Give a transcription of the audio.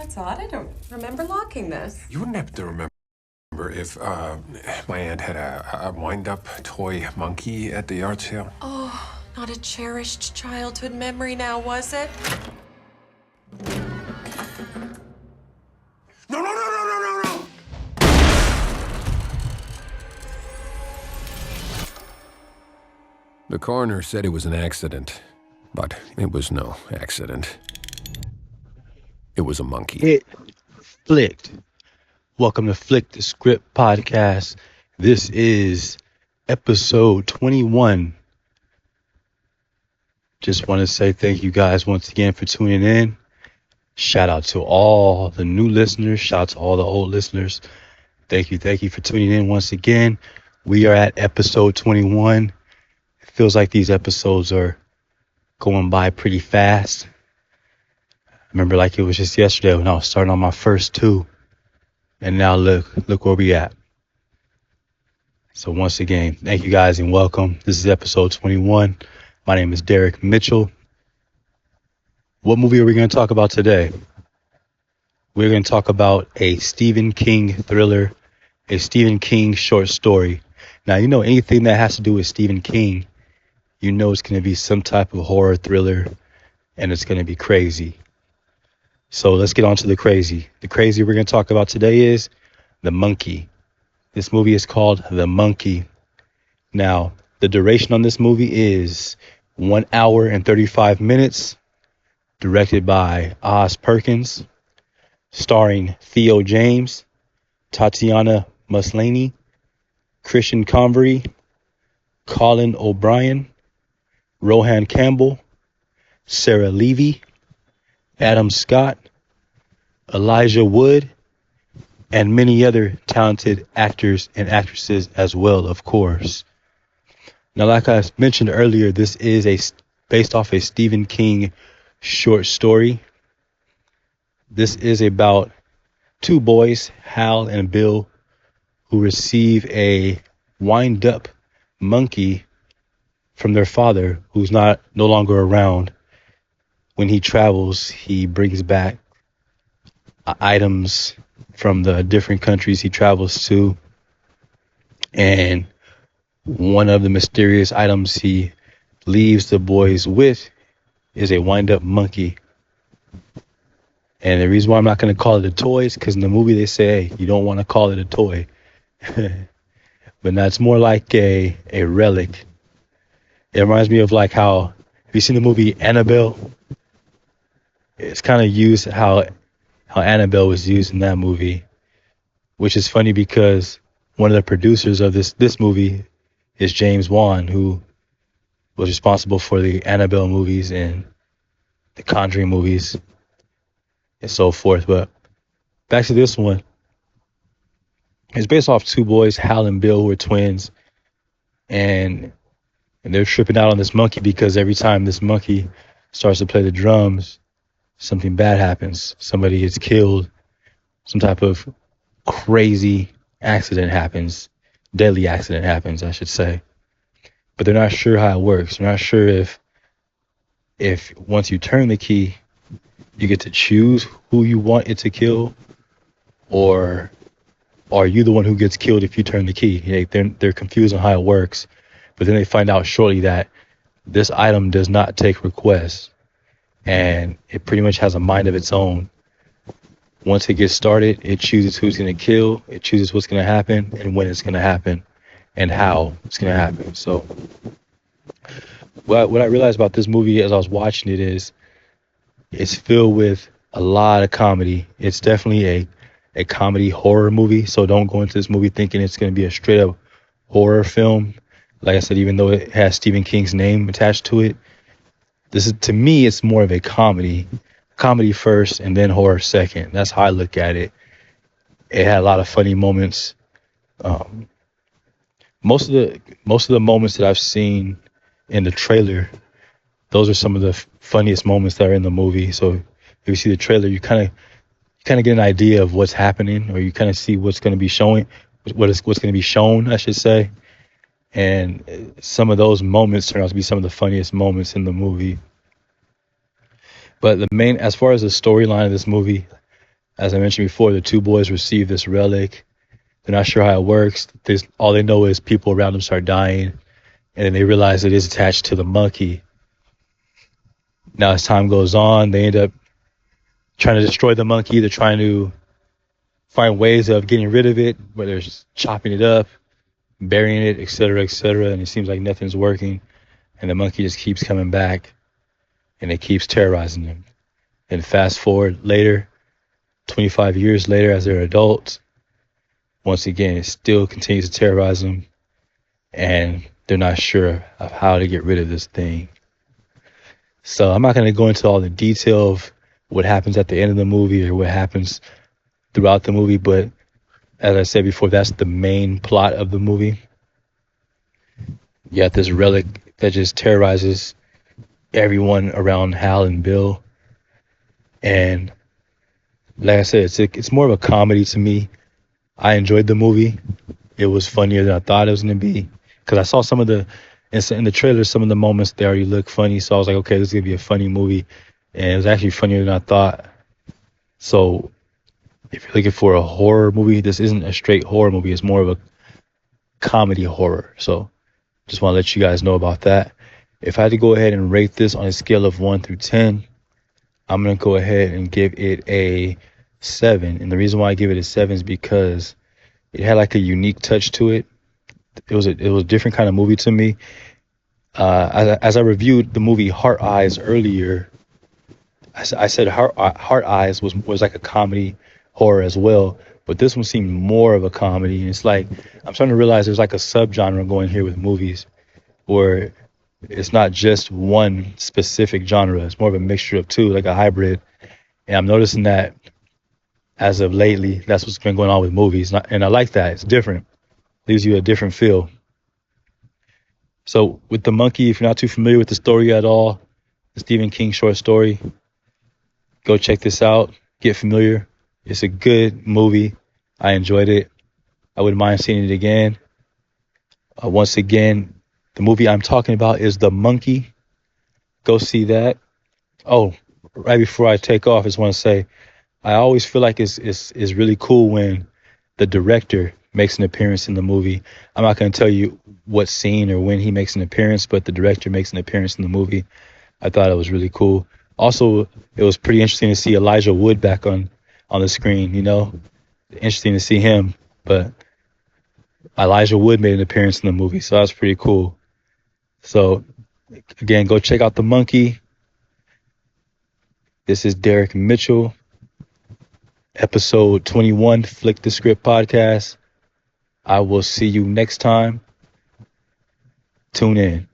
That's odd. I don't remember locking this. You wouldn't have to remember if my aunt had a wind-up toy monkey at the yard sale. Oh, not a cherished childhood memory now, was it? No, no, no, no, no, no, no! The coroner said it was an accident, but it was no accident. It was a monkey. It flicked. Welcome to Flick the Script Podcast. This is episode 21. Just want to say thank you guys once again for tuning in. Shout out to all the new listeners. Shout out to all the old listeners. Thank you for tuning in once again. We are at episode 21. It feels like these episodes are going by pretty fast. I remember like it was just yesterday when I was starting on my first two. And now look where we at. So once again, thank you guys and welcome. This is episode 21. My name is Derek Mitchell. What movie are we going to talk about today? We're going to talk about a Stephen King thriller, a Stephen King short story. Now, you know, anything that has to do with Stephen King, you know it's going to be some type of horror thriller, and it's going to be crazy. So let's get on to the crazy. The crazy we're going to talk about today is The Monkey. This movie is called The Monkey. Now, the duration on this movie is 1 hour and 35 minutes. Directed by Perkins. Starring Theo James, Tatiana Maslany, Christian Convery, Colin O'Brien, Rohan Campbell, Sarah Levy, Adam Scott, Elijah Wood, and many other talented actors and actresses as well, of course. Now, like I mentioned earlier, this is based off a Stephen King short story. This is about two boys, Hal and Bill, who receive a wind-up monkey from their father, who's no longer around. When he travels, he brings back items from the different countries he travels to. And one of the mysterious items he leaves the boys with is a wind-up monkey. And the reason why I'm not going to call it a toy is because in the movie they say, hey, you don't want to call it a toy. But now it's more like a relic. It reminds me of like how, have you seen the movie Annabelle? It's kind of used how Annabelle was used in that movie, which is funny because one of the producers of this movie is James Wan, who was responsible for the Annabelle movies and the Conjuring movies and so forth. But back to this one. It's based off two boys, Hal and Bill, who are twins, and they're tripping out on this monkey because every time this monkey starts to play the drums, something bad happens. Somebody gets killed. Some type of crazy accident happens. Deadly accident happens, I should say. But they're not sure how it works. They're not sure if once you turn the key, you get to choose who you want it to kill, or are you the one who gets killed if you turn the key? They're confused on how it works. But then they find out shortly that this item does not take requests. And it pretty much has a mind of its own. Once it gets started, it chooses who's going to kill, it chooses what's going to happen, and when it's going to happen, and how it's going to happen. So what I realized about this movie as I was watching it is it's filled with a lot of comedy. It's definitely a comedy horror movie, so don't go into this movie thinking it's going to be a straight up horror film. Like I said, even though it has Stephen King's name attached to it, to me, it's more of a comedy first and then horror second. That's how I look at it. It had a lot of funny moments. Most of the moments that I've seen in the trailer, those are some of the funniest moments that are in the movie. So if you see the trailer, you kind of get an idea of what's happening, or you kind of see what's going to be what's going to be shown, I should say. And some of those moments turn out to be some of the funniest moments in the movie. But as far as the storyline of this movie, As I mentioned before, the two boys receive this relic. They're not sure how it works. All they know is people around them start dying, and then they realize it is attached to the monkey. Now, as time goes on, they end up trying to destroy the monkey. They're trying to find ways of getting rid of it, whether it's chopping it up, burying it, etc., and it seems like nothing's working. And the monkey just keeps coming back, and it keeps terrorizing them. And fast forward later, 25 years later, as they're adults, once again, it still continues to terrorize them, and they're not sure of how to get rid of this thing. So I'm not going to go into all the detail of what happens at the end of the movie or what happens throughout the movie, but as I said before, that's the main plot of the movie. You got this relic that just terrorizes everyone around Hal and Bill. And like I said, it's more of a comedy to me. I enjoyed the movie. It was funnier than I thought it was going to be. Because I saw some of the, in the trailer, some of the moments, they already look funny. So I was like, okay, this is going to be a funny movie. And it was actually funnier than I thought. So if you're looking for a horror movie, this isn't a straight horror movie. It's more of a comedy horror. So just want to let you guys know about that. If I had to go ahead and rate this on a scale of 1 through 10, I'm going to go ahead and give it a 7. And the reason why I give it a 7 is because it had like a unique touch to it. It was a different kind of movie to me. As I reviewed the movie Heart Eyes earlier, I said Heart Eyes was like a comedy horror as well, but this one seemed more of a comedy. And it's like I'm starting to realize there's like a subgenre going here with movies where it's not just one specific genre. It's more of a mixture of two, like a hybrid. And I'm noticing that as of lately, that's what's been going on with movies. And I like that. It's different. Leaves you a different feel. So with The Monkey, if you're not too familiar with the story at all, the Stephen King short story, go check this out. Get familiar. It's a good movie. I enjoyed it. I wouldn't mind seeing it again. Once again, the movie I'm talking about is The Monkey. Go see that. Oh, right before I take off, I just want to say, I always feel like it's really cool when the director makes an appearance in the movie. I'm not going to tell you what scene or when he makes an appearance, but the director makes an appearance in the movie. I thought it was really cool. Also, it was pretty interesting to see Elijah Wood back on the screen, you know. Interesting to see him, but Elijah Wood made an appearance in the movie, so that was pretty cool. So, again, go check out The Monkey. This is Derek Mitchell, episode 21, Flick the Script podcast. I will see you next time. Tune in.